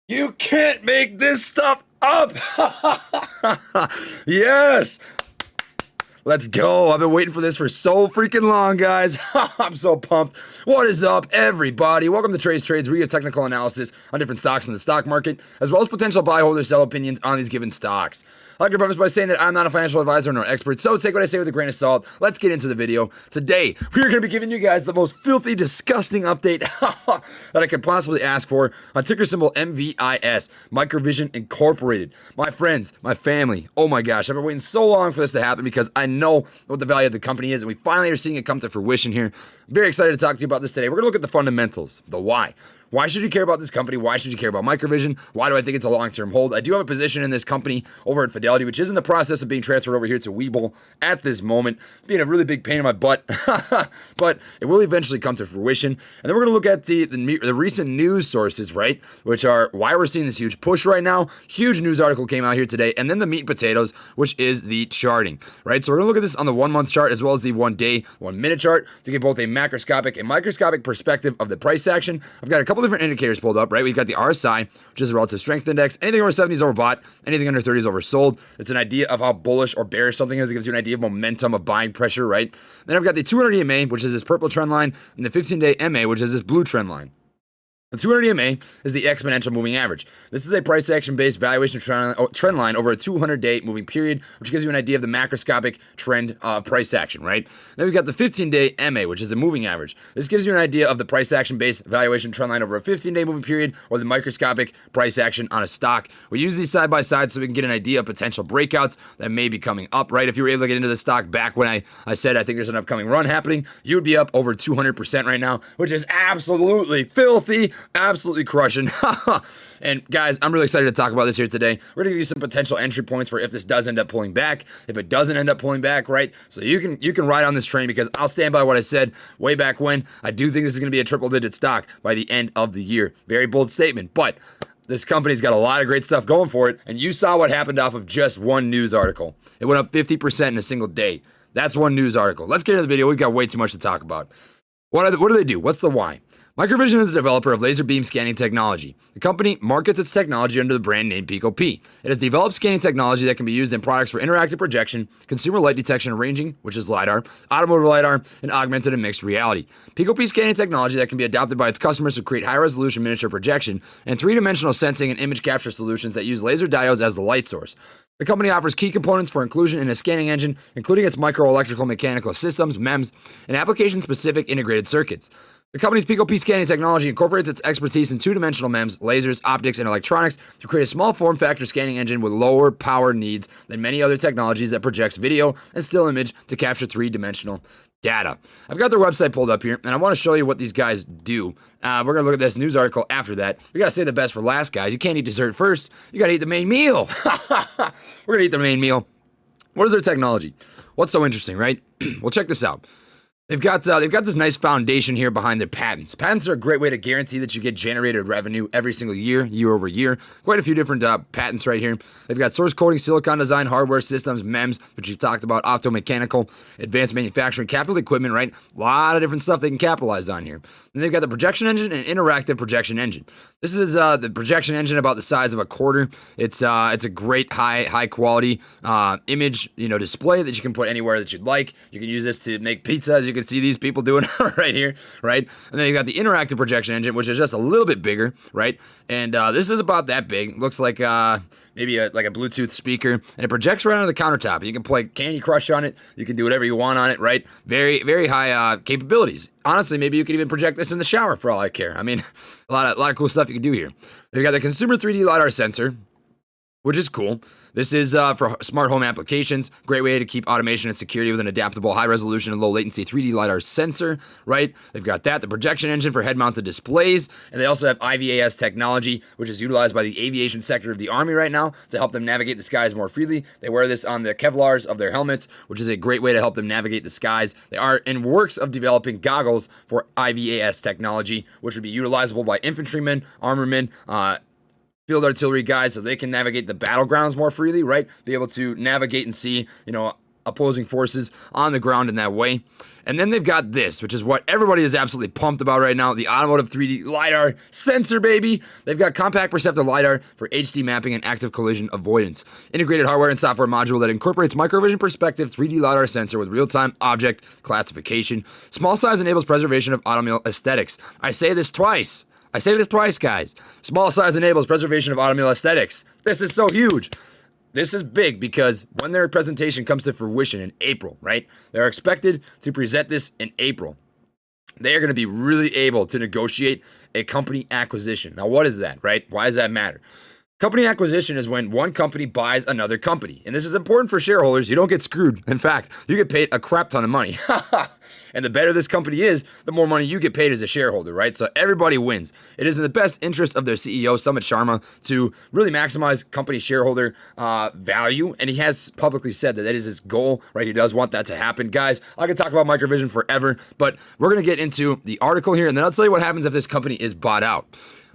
You can't make this stuff up. Yes. Let's go. I've been waiting for this for so freaking long, guys. I'm so pumped. What is up, everybody? Welcome to Trey's Trades, where we get technical analysis on different stocks in the stock market, as well as potential buy, hold, or sell opinions on these given stocks. I'd like to preface by saying that I'm not a financial advisor nor expert, so take what I say with a grain of salt. Let's get into the video. Today, we're going to be giving you guys the most filthy, disgusting update that I could possibly ask for on ticker symbol MVIS, Microvision Incorporated. My friends, my family, oh my gosh, I've been waiting so long for this to happen because I know what the value of the company is, and we finally are seeing it come to fruition here. Very excited to talk to you about this today. We're going to look at the fundamentals, the why. Why should you care about this company? Why should you care about Microvision? Why do I think it's a long-term hold? I do have a position in this company over at Fidelity, which is in the process of being transferred over here to Webull at this moment. It's being a really big pain in my butt, but it will eventually come to fruition. And then we're going to look at the recent news sources, right? Which are why we're seeing this huge push right now. Huge news article came out here today. And then the meat and potatoes, which is the charting, right? So we're going to look at this on the 1 month chart as well as the 1 day, 1 minute chart to get both a macroscopic and microscopic perspective of the price action. I've got a couple different indicators pulled up, right? We've got the RSI, which is a relative strength index. Anything over 70 is overbought. Anything under 30 is oversold. It's an idea of how bullish or bearish something is. It gives you an idea of momentum, of buying pressure, right? Then I've got the 200 EMA, which is this purple trend line, and the 15-day MA, which is this blue trend line. The 200 EMA is the Exponential Moving Average. This is a price action-based valuation trend line over a 200-day moving period, which gives you an idea of the macroscopic trend price action, right? Then we've got the 15-day MA, which is the moving average. This gives you an idea of the price action-based valuation trend line over a 15-day moving period or the microscopic price action on a stock. We use these side by side so we can get an idea of potential breakouts that may be coming up, right? If you were able to get into the stock back when I said I think there's an upcoming run happening, you would be up over 200% right now, which is absolutely filthy. Absolutely crushing. And guys, I'm really excited to talk about this here today. We're going to give you some potential entry points for if this does end up pulling back, if it doesn't end up pulling back, right? So you can ride on this train because I'll stand by what I said way back when. I do think this is going to be a triple-digit stock by the end of the year. Very bold statement, but this company's got a lot of great stuff going for it, and you saw what happened off of just one news article. It went up 50% in a single day. That's one news article. Let's get into the video. We've got way too much to talk about. What do they do? What's the why? Microvision is a developer of laser beam scanning technology. The company markets its technology under the brand name Pico-P. It has developed scanning technology that can be used in products for interactive projection, consumer light detection and ranging, which is Lidar, automotive Lidar, and augmented and mixed reality. Pico-P scanning technology that can be adopted by its customers to create high-resolution miniature projection and three-dimensional sensing and image capture solutions that use laser diodes as the light source. The company offers key components for inclusion in a scanning engine, including its microelectrical mechanical systems, MEMS, and application-specific integrated circuits. The company's Pico-P scanning technology incorporates its expertise in two-dimensional MEMS, lasers, optics, and electronics to create a small form-factor scanning engine with lower power needs than many other technologies that projects video and still image to capture three-dimensional data. I've got their website pulled up here, and I want to show you what these guys do. We're going to look at this news article after that. We got to say the best for last, guys. You can't eat dessert first. You got to eat the main meal. We're going to eat the main meal. What is their technology? What's so interesting, right? Well, check this out. They've got this nice foundation here behind their patents. Patents are a great way to guarantee that you get generated revenue every single year, year over year. Quite a few different patents right here. They've got source coding, silicon design, hardware systems, MEMS, which you've talked about, optomechanical, advanced manufacturing, capital equipment, right? A lot of different stuff they can capitalize on here. And they've got the projection engine and interactive projection engine. This is the projection engine about the size of a quarter. It's a great high quality image display that you can put anywhere that you'd like. You can use this to make pizza, as you can see these people doing right here, right? And then you got the interactive projection engine, which is just a little bit bigger, right? And this is about that big. Looks like maybe like a Bluetooth speaker, and it projects right onto the countertop. You can play Candy Crush on it. You can do whatever you want on it, right? Very, very high capabilities. Honestly, maybe you could even project this in the shower for all I care. I mean, a lot of cool stuff you can do here. They've got the consumer 3D LiDAR sensor, which is cool. This is for smart home applications. Great way to keep automation and security with an adaptable, high-resolution and low-latency 3D LiDAR sensor, right? They've got that, the projection engine for head-mounted displays, and they also have IVAS technology, which is utilized by the aviation sector of the Army right now to help them navigate the skies more freely. They wear this on the kevlars of their helmets, which is a great way to help them navigate the skies. They are in works of developing goggles for IVAS technology, which would be utilizable by infantrymen, armormen, field artillery guys, so they can navigate the battlegrounds more freely, right? Be able to navigate and see, opposing forces on the ground in that way. And then they've got this, which is what everybody is absolutely pumped about right now, the Automotive 3D Lidar sensor, baby. They've got compact perceptive Lidar for HD mapping and active collision avoidance. Integrated hardware and software module that incorporates Microvision perspective 3D Lidar sensor with real-time object classification. Small size enables preservation of automobile aesthetics. I say this twice, guys. Small size enables preservation of automobile aesthetics. This is so huge. This is big because when their presentation comes to fruition in April, right? They're expected to present this in April. They are going to be really able to negotiate a company acquisition. Now, what is that, right? Why does that matter? Company acquisition is when one company buys another company. And this is important for shareholders. You don't get screwed. In fact, you get paid a crap ton of money. And the better this company is, the more money you get paid as a shareholder, right? So everybody wins. It is in the best interest of their CEO, Sumit Sharma, to really maximize company shareholder value. And he has publicly said that that is his goal, right? He does want that to happen. Guys, I could talk about Microvision forever, but we're going to get into the article here, and then I'll tell you what happens if this company is bought out.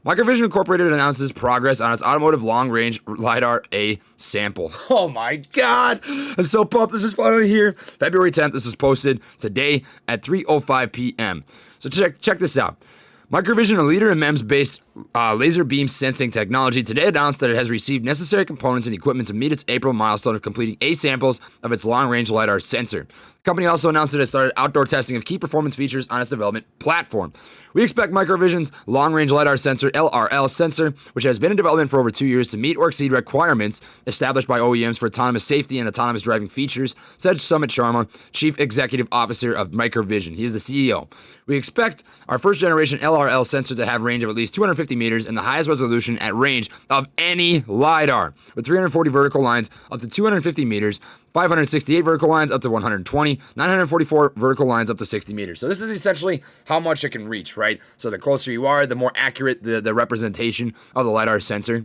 Microvision Incorporated announces progress on its automotive long-range LiDAR A sample. Oh my God, I'm so pumped. This is finally here. February 10th, this is posted today at 3:05 p.m. So check this out. Microvision, a leader in MEMS-based laser beam sensing technology, today announced that it has received necessary components and equipment to meet its April milestone of completing A samples of its long-range LiDAR sensor. The company also announced that it started outdoor testing of key performance features on its development platform. We expect Microvision's long-range LiDAR sensor, LRL sensor, which has been in development for over 2 years, to meet or exceed requirements established by OEMs for autonomous safety and autonomous driving features, said Sumit Sharma, Chief Executive Officer of Microvision. He is the CEO. We expect our first-generation LRL sensor to have range of at least 250 meters and the highest resolution at range of any LiDAR, with 340 vertical lines up to 250 meters, 568 vertical lines up to 120, 944 vertical lines up to 60 meters. So this is essentially how much it can reach, right? So the closer you are, the more accurate the representation of the LiDAR sensor.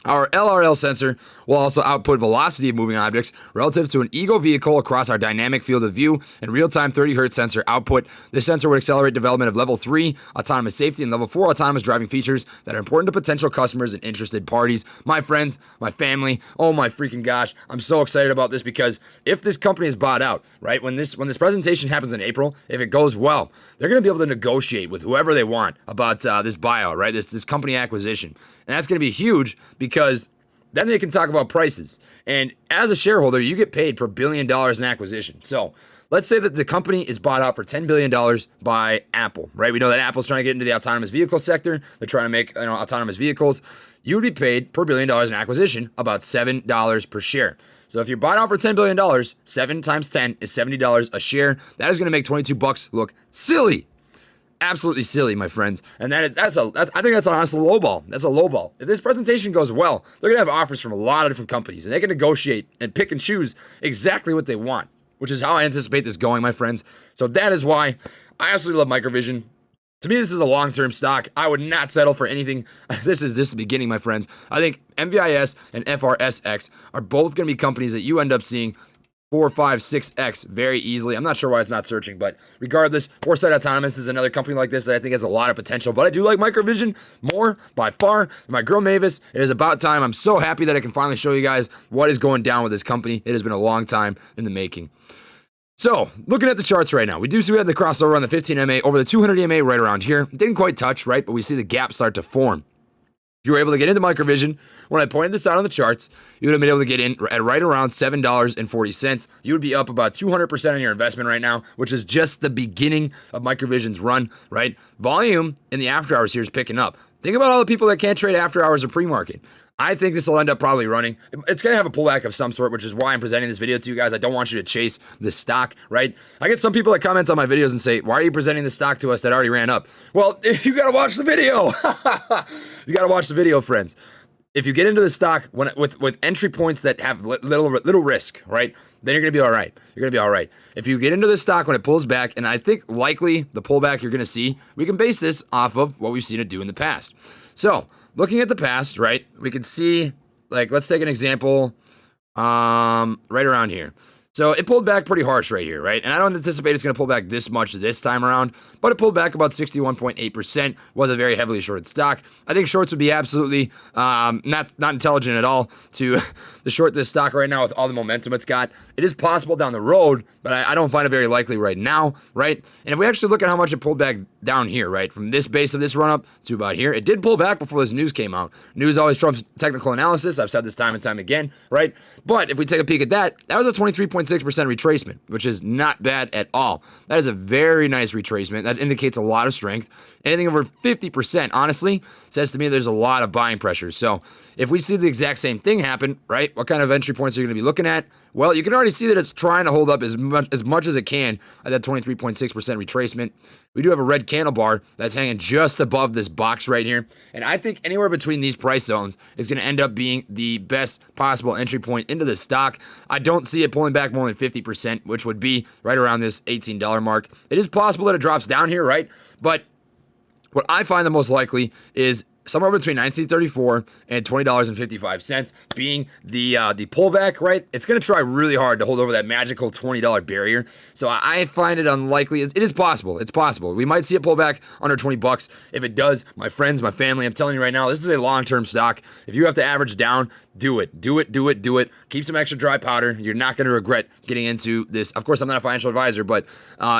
Our LRL sensor will also output velocity of moving objects relative to an ego vehicle across our dynamic field of view and real-time 30 Hz sensor output. This sensor would accelerate development of level 3 autonomous safety and level 4 autonomous driving features that are important to potential customers and interested parties. My friends, my family, oh my freaking gosh, I'm so excited about this because if this company is bought out, right, when this presentation happens in April, if it goes well, they're going to be able to negotiate with whoever they want about this buyout, right, this company acquisition. And that's going to be huge because then they can talk about prices. And as a shareholder, you get paid per $1 billion in acquisition. So let's say that the company is bought out for $10 billion by Apple, right? We know that Apple's trying to get into the autonomous vehicle sector. They're trying to make autonomous vehicles. You would be paid per $1 billion in acquisition about $7 per share. So if you're bought out for $10 billion, 7 times 10 is $70 a share. That is going to make $22 look silly. Absolutely silly, my friends. And I think that's honestly a low ball. That's a low ball. If this presentation goes well, they're going to have offers from a lot of different companies, and they can negotiate and pick and choose exactly what they want, which is how I anticipate this going, my friends. So that is why I absolutely love Microvision. To me, this is a long-term stock. I would not settle for anything. This is just the beginning, my friends. I think MVIS and FRSX are both going to be companies that you end up seeing 4, 5, 6x very easily. I'm not sure why it's not searching, but regardless, Foresight Autonomous is another company like this that I think has a lot of potential. But I do like Microvision more by far than my girl Mavis. It is about time. I'm so happy that I can finally show you guys what is going down with this company. It has been a long time in the making. So, looking at the charts right now, we do see we had the crossover on the 15 MA over the 200 MA right around here. Didn't quite touch, right? But we see the gap start to form. If you were able to get into Microvision, when I pointed this out on the charts, you would have been able to get in at right around $7.40. You would be up about 200% on your investment right now, which is just the beginning of Microvision's run, right? Volume in the after hours here is picking up. Think about all the people that can't trade after hours or pre-market. I think this will end up probably running. It's going to have a pullback of some sort, which is why I'm presenting this video to you guys. I don't want you to chase this stock, right? I get some people that comment on my videos and say, why are you presenting this stock to us that already ran up? Well, you got to watch the video. You got to watch the video, friends. If you get into the stock with entry points that have little risk, right, then you're going to be all right. You're going to be all right. If you get into the stock when it pulls back, and I think likely the pullback you're going to see, we can base this off of what we've seen it do in the past. So, looking at the past, right, we can see, like, let's take an example right around here. So it pulled back pretty harsh right here, right? And I don't anticipate it's going to pull back this much this time around, but it pulled back about 61.8%, was a very heavily shorted stock. I think shorts would be absolutely not intelligent at all to short this stock right now with all the momentum it's got. It is possible down the road, but I don't find it very likely right now, right? And if we actually look at how much it pulled back down here, right, from this base of this run-up to about here, it did pull back before this news came out. News always trumps technical analysis. I've said this time and time again, right? But if we take a peek at that, that was a 23.6% retracement, which is not bad at all. That is a very nice retracement. That indicates a lot of strength. Anything over 50%, honestly, says to me there's a lot of buying pressure. So if we see the exact same thing happen, right, what kind of entry points are you going to be looking at? Well, you can already see that it's trying to hold up as much as it can at that 23.6% retracement. We do have a red candle bar that's hanging just above this box right here. And I think anywhere between these price zones is going to end up being the best possible entry point into the stock. I don't see it pulling back more than 50%, which would be right around this $18 mark. It is possible that it drops down here, right? But what I find the most likely is somewhere between $19.34 and $20.55 being the pullback, right? It's going to try really hard to hold over that magical $20 barrier. So I find it unlikely. It is possible. It's possible. We might see it pull back under 20 bucks. If it does, my friends, my family, I'm telling you right now, this is a long-term stock. If you have to average down, do it. Do it, do it, do it. Keep some extra dry powder. You're not going to regret getting into this. Of course, I'm not a financial advisor, but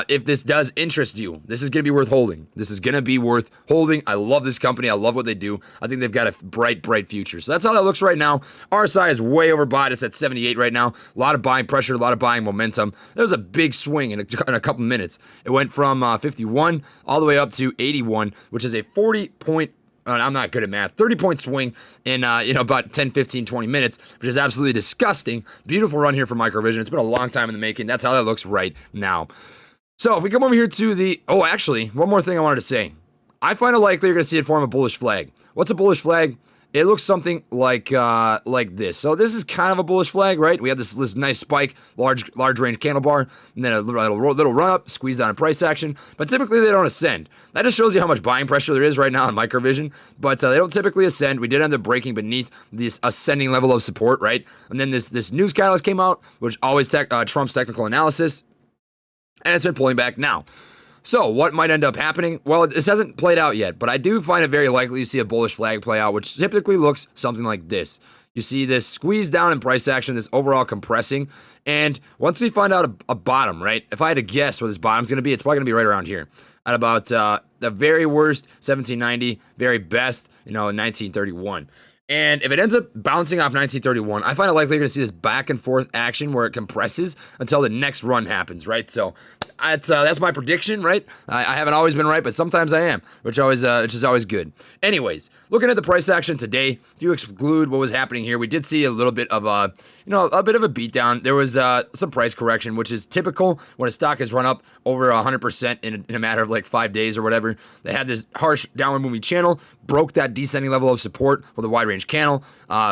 if this does interest you, this is going to be worth holding. This is going to be worth holding. I love this company. I love what they do. I think they've got a bright future. So that's how that looks right now. RSI is way overbought. It's at 78 right now. A lot of buying pressure, a lot of buying momentum. There was a big swing in a couple minutes. It went from 51 all the way up to 81, which is a 40-point I'm not good at math. 30-point swing in about 10, 15, 20 minutes, which is absolutely disgusting. Beautiful run here for Microvision. It's been a long time in the making. That's how that looks right now. So if we come over here to the... Oh, actually, one more thing I wanted to say. I find it likely you're going to see it form a bullish flag. What's a bullish flag? It looks something like this. So this is kind of a bullish flag, right? We have this nice spike, large range candle bar, and then a little run up, squeeze down in price action. But typically they don't ascend. That just shows you how much buying pressure there is right now on Microvision. But they don't typically ascend. We did end up breaking beneath this ascending level of support, right? And then this news catalyst came out, which always trumps technical analysis, and it's been pulling back now. So what might end up happening? Well, this hasn't played out yet, but I do find it very likely you see a bullish flag play out, which typically looks something like this. You see this squeeze down in price action, this overall compressing, and once we find out a bottom, right? If I had to guess where this bottom's going to be, it's probably going to be right around here at about the very worst 1790, very best 1931. And if it ends up bouncing off 1931, I find it likely you're going to see this back and forth action where it compresses until the next run happens, right? So that's my prediction, right? I haven't always been right, but sometimes I am, which is always good. Anyways, looking at the price action today, if you exclude what was happening here, we did see a little bit of a bit of a beatdown. There was some price correction, which is typical when a stock has run up over 100% in a matter of like 5 days or whatever. They had this harsh downward moving channel, broke that descending level of support with a wide range candle,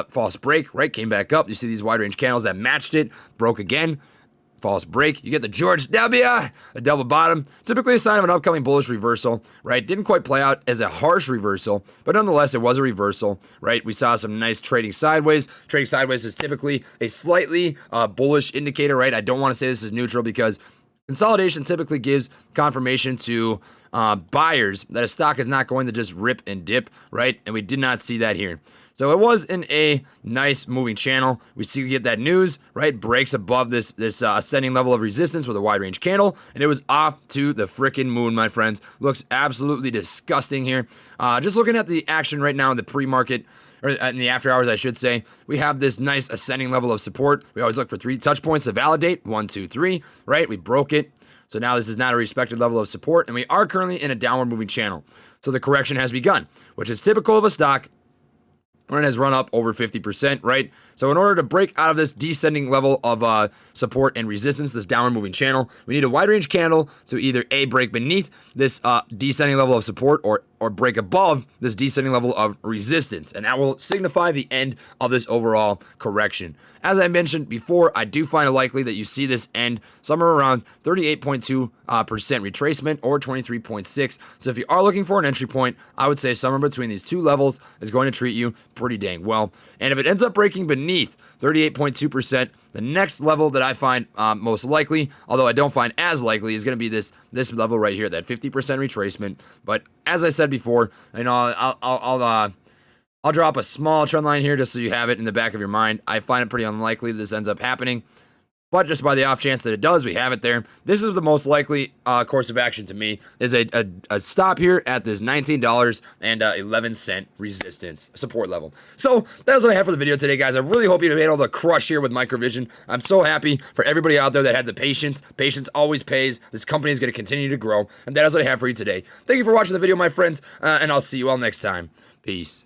false break, right? Came back up. You see these wide range candles that matched it, broke again. False break. You get the George W, a double bottom. Typically a sign of an upcoming bullish reversal, right? Didn't quite play out as a harsh reversal, but nonetheless, it was a reversal, right? We saw some nice trading sideways. Trading sideways is typically a slightly bullish indicator, right? I don't want to say this is neutral because consolidation typically gives confirmation to buyers that a stock is not going to just rip and dip, right? And we did not see that here. So it was in a nice moving channel. We get that news, right? Breaks above this ascending level of resistance with a wide range candle, and it was off to the frickin' moon, my friends. Looks absolutely disgusting here. Just looking at the action right now in the pre-market, or in the after hours, I should say, we have this nice ascending level of support. We always look for 3 touch points to validate. 1, 2, 3, right? We broke it. So now this is not a respected level of support, and we are currently in a downward moving channel. So the correction has begun, which is typical of a stock when it has run up over 50%, right? So in order to break out of this descending level of support and resistance, this downward moving channel, we need a wide range candle to either A, break beneath this descending level of support, or or break above this descending level of resistance, and that will signify the end of this overall correction. As I mentioned before, I do find it likely that you see this end somewhere around 38.2% retracement or 23.6. So if you are looking for an entry point, I would say somewhere between these two levels is going to treat you pretty dang well. And if it ends up breaking beneath 38.2%, the next level that I find most likely, although I don't find as likely, is going to be this level right here, that 50% retracement. But as I said before, I'll drop a small trend line here just so you have it in the back of your mind. I find it pretty unlikely that this ends up happening, but just by the off chance that it does, we have it there. This is the most likely course of action to me, is a stop here at this $19.11 resistance support level. So that's what I have for the video today, guys. I really hope you've been able to crush here with Microvision. I'm so happy for everybody out there that had the patience. Patience always pays. This company is going to continue to grow, and that is what I have for you today. Thank you for watching the video, my friends, and I'll see you all next time. Peace.